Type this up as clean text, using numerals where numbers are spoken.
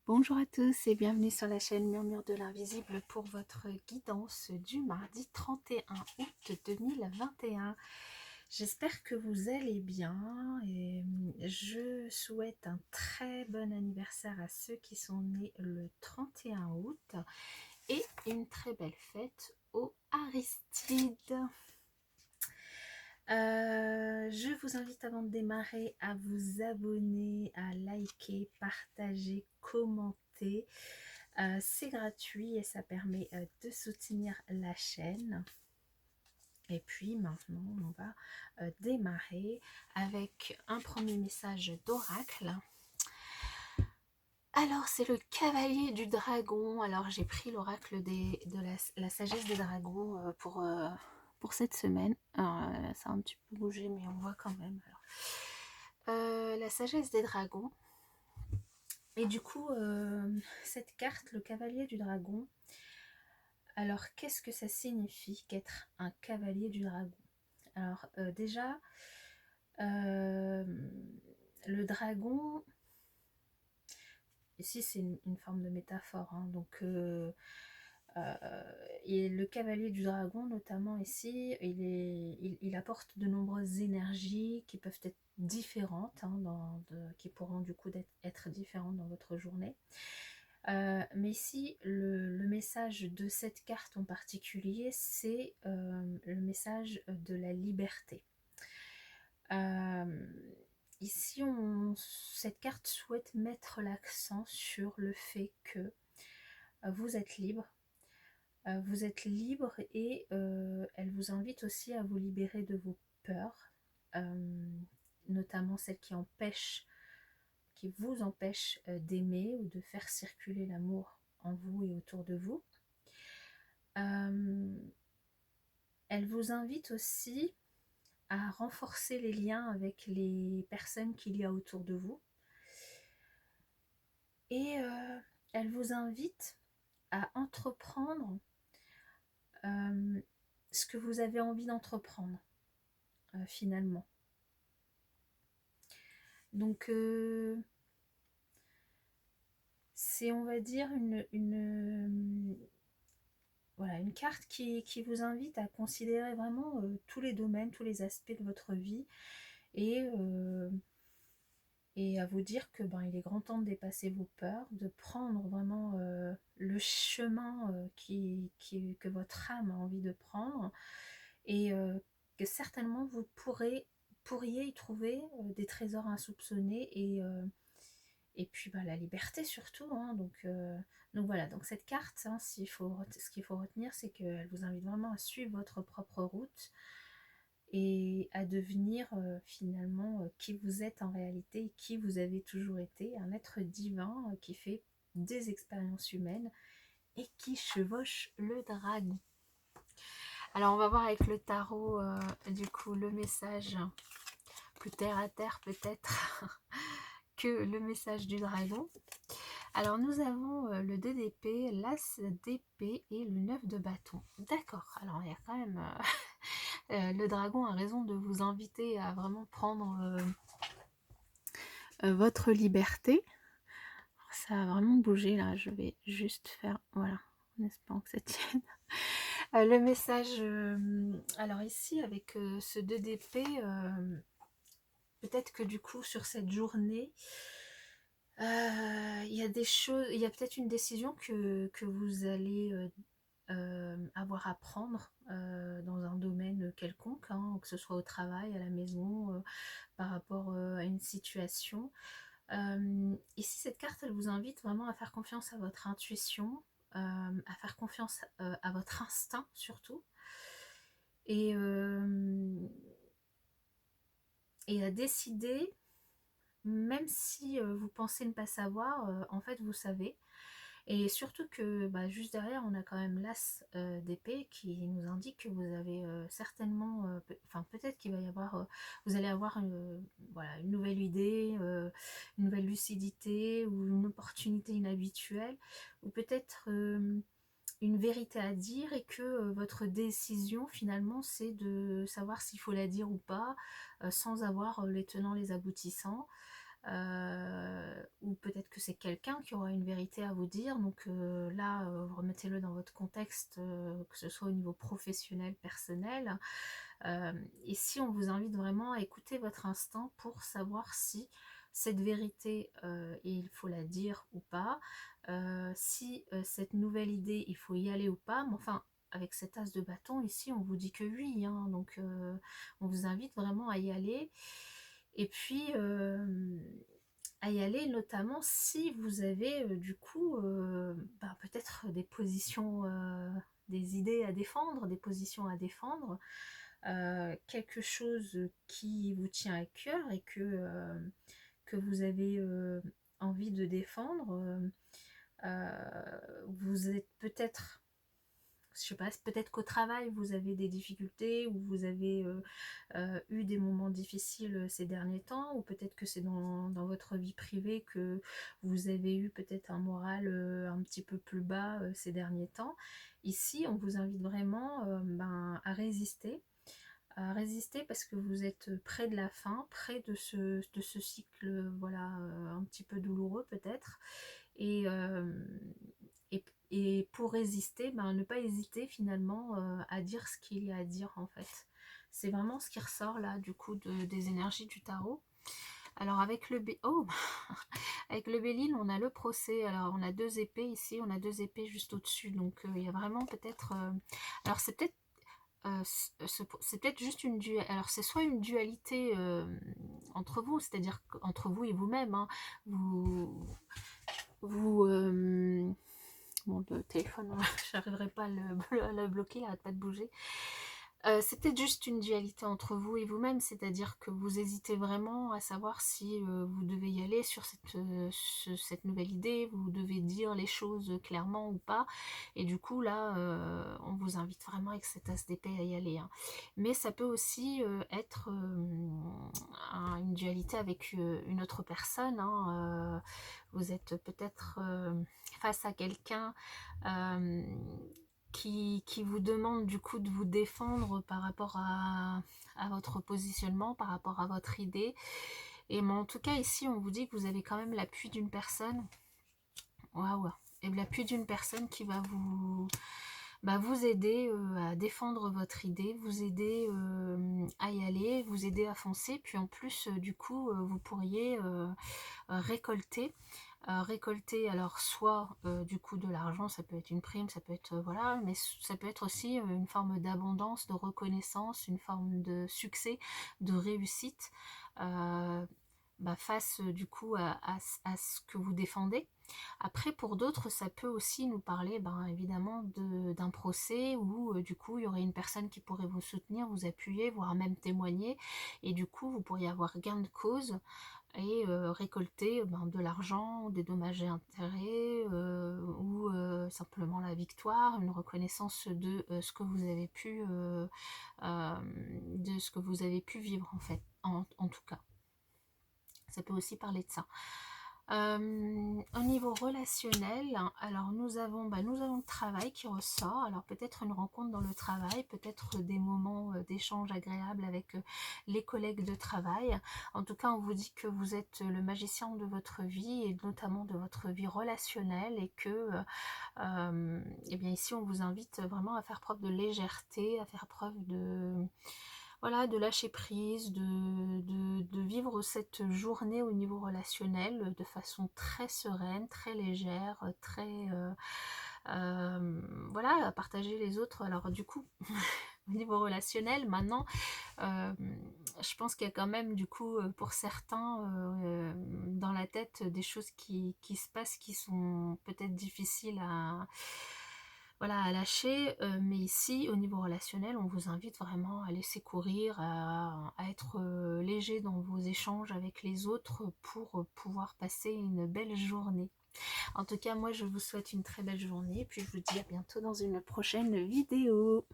Bonjour à tous et bienvenue sur la chaîne Murmure de l'Invisible pour votre guidance du mardi 31 août 2021. J'espère que vous allez bien et je souhaite un très bon anniversaire à ceux qui sont nés le 31 août et une très belle fête aux Aristides. Je vous invite avant de démarrer à vous abonner, à liker, partager, commenter. C'est gratuit et ça permet de soutenir la chaîne. Et puis maintenant, on va démarrer avec un premier message d'oracle. Alors, c'est le cavalier du dragon. Alors, j'ai pris l'oracle de la sagesse des dragons pour cette semaine. Alors, ça a un petit peu bougé, mais on voit quand même. Alors, la sagesse des dragons. Et du coup, cette carte, le cavalier du dragon, alors qu'est-ce que ça signifie qu'être un cavalier du dragon? Alors, déjà, le dragon, ici c'est une forme de métaphore, hein, donc et le cavalier du dragon, notamment ici, il apporte de nombreuses énergies qui peuvent être différentes, hein, qui pourront du coup être différentes dans votre journée. Mais ici, le message de cette carte en particulier, c'est le message de la liberté. Ici, cette carte souhaite mettre l'accent sur le fait que vous êtes libre. Vous êtes libre et elle vous invite aussi à vous libérer de vos peurs, notamment celles qui vous empêchent d'aimer ou de faire circuler l'amour en vous et autour de vous. Elle vous invite aussi à renforcer les liens avec les personnes qu'il y a autour de vous. Et elle vous invite à entreprendre ce que vous avez envie d'entreprendre, finalement. Donc, c'est, on va dire, voilà, une carte qui vous invite à considérer vraiment tous les domaines, tous les aspects de votre vie et à vous dire que il est grand temps de dépasser vos peurs, de prendre vraiment le chemin que votre âme a envie de prendre et que certainement vous pourriez y trouver des trésors insoupçonnés et puis la liberté surtout, hein, donc voilà, donc cette carte, hein, ce qu'il faut retenir, c'est qu'elle vous invite vraiment à suivre votre propre route et à devenir finalement qui vous êtes en réalité, qui vous avez toujours été, un être divin qui fait des expériences humaines et qui chevauche le dragon. Alors on va voir avec le tarot du coup le message plus terre à terre peut-être que le message du dragon. Alors nous avons le 2 d'épée, l'as d'épée et le 9 de bâton. D'accord, alors il y a quand même... le dragon a raison de vous inviter à vraiment prendre votre liberté. Ça a vraiment bougé là, je vais juste faire... Voilà, en espérant que ça tienne. Le message... alors ici, avec ce 2 d'épée, peut-être que du coup, sur cette journée... il y a des choses, il y a peut-être une décision que vous allez avoir à prendre dans un domaine quelconque, hein, que ce soit au travail, à la maison, par rapport à une situation. Ici, cette carte, elle vous invite vraiment à faire confiance à votre intuition, à faire confiance à votre instinct surtout, et, et à décider. Même si vous pensez ne pas savoir, en fait vous savez. Et surtout que juste derrière, on a quand même l'as d'épée qui nous indique que vous avez certainement, peut-être qu'il va y avoir, vous allez avoir une nouvelle idée, une nouvelle lucidité ou une opportunité inhabituelle, ou peut-être une vérité à dire et que votre décision finalement c'est de savoir s'il faut la dire ou pas, sans avoir les tenants, les aboutissants. ou peut-être que c'est quelqu'un qui aura une vérité à vous dire. Donc là, remettez-le dans votre contexte, que ce soit au niveau professionnel, personnel. Ici, on vous invite vraiment à écouter votre instinct pour savoir si cette vérité, il faut la dire ou pas, si cette nouvelle idée, il faut y aller ou pas. Mais enfin, avec cet as de bâton, ici, on vous dit que oui, hein, donc on vous invite vraiment à y aller. Et puis, à y aller notamment si vous avez du coup peut-être des positions, des idées à défendre, des positions à défendre, quelque chose qui vous tient à cœur et que vous avez envie de défendre. Vous êtes peut-être, je sais pas, peut-être qu'au travail vous avez des difficultés ou vous avez eu des moments difficiles ces derniers temps, ou peut-être que c'est dans votre vie privée que vous avez eu peut-être un moral un petit peu plus bas ces derniers temps. Ici, on vous invite vraiment à résister parce que vous êtes près de la fin, près de ce cycle, voilà, un petit peu douloureux peut-être. Et, et pour résister, ne pas hésiter finalement à dire ce qu'il y a à dire en fait. C'est vraiment ce qui ressort là du coup des énergies du tarot. Alors avec le avec le Béline, on a le procès. Alors on a deux épées ici, on a deux épées juste au-dessus. Donc il y a vraiment peut-être... alors c'est peut-être juste une dualité. Alors c'est soit une dualité entre vous, c'est-à-dire entre vous et vous-même. Hein. Vous bon, le téléphone, j'arriverai pas à le bloquer, il arrête pas de bouger. C'est peut-être juste une dualité entre vous et vous-même, c'est-à-dire que vous hésitez vraiment à savoir si vous devez y aller sur cette nouvelle idée, vous devez dire les choses clairement ou pas, et du coup là, on vous invite vraiment avec cet as d'épée à y aller. Hein. Mais ça peut aussi être une dualité avec une autre personne. Hein, vous êtes peut-être face à quelqu'un qui vous demande du coup de vous défendre par rapport à votre positionnement, par rapport à votre idée. Et mais en tout cas ici on vous dit que vous avez quand même l'appui d'une personne. Waouh. Et l'appui d'une personne qui va vous aider à défendre votre idée, vous aider à y aller, vous aider à foncer. Puis en plus du coup vous pourriez récolter alors soit du coup de l'argent, ça peut être une prime, ça peut être voilà, mais ça peut être aussi une forme d'abondance, de reconnaissance, une forme de succès, de réussite face du coup à ce que vous défendez. Après pour d'autres ça peut aussi nous parler évidemment d'un procès où du coup il y aurait une personne qui pourrait vous soutenir, vous appuyer, voire même témoigner, et du coup vous pourriez avoir gain de cause et récolter de l'argent, des dommages et intérêts, ou simplement la victoire, une reconnaissance de ce que vous avez pu vivre en fait, en tout cas. Ça peut aussi parler de ça. Au niveau relationnel, alors nous avons le travail qui ressort. Alors peut-être une rencontre dans le travail, peut-être des moments d'échange agréables avec les collègues de travail. En tout cas, on vous dit que vous êtes le magicien de votre vie et notamment de votre vie relationnelle, et que eh bien ici on vous invite vraiment à faire preuve de légèreté, à faire preuve de voilà, de lâcher prise, de vivre cette journée au niveau relationnel de façon très sereine, très légère, très voilà, à partager les autres. Alors du coup, au niveau relationnel, maintenant, je pense qu'il y a quand même du coup pour certains dans la tête des choses qui se passent, qui sont peut-être difficiles voilà, à lâcher, mais ici au niveau relationnel on vous invite vraiment à laisser courir, à être léger dans vos échanges avec les autres pour pouvoir passer une belle journée. En tout cas moi je vous souhaite une très belle journée, puis je vous dis à bientôt dans une prochaine vidéo.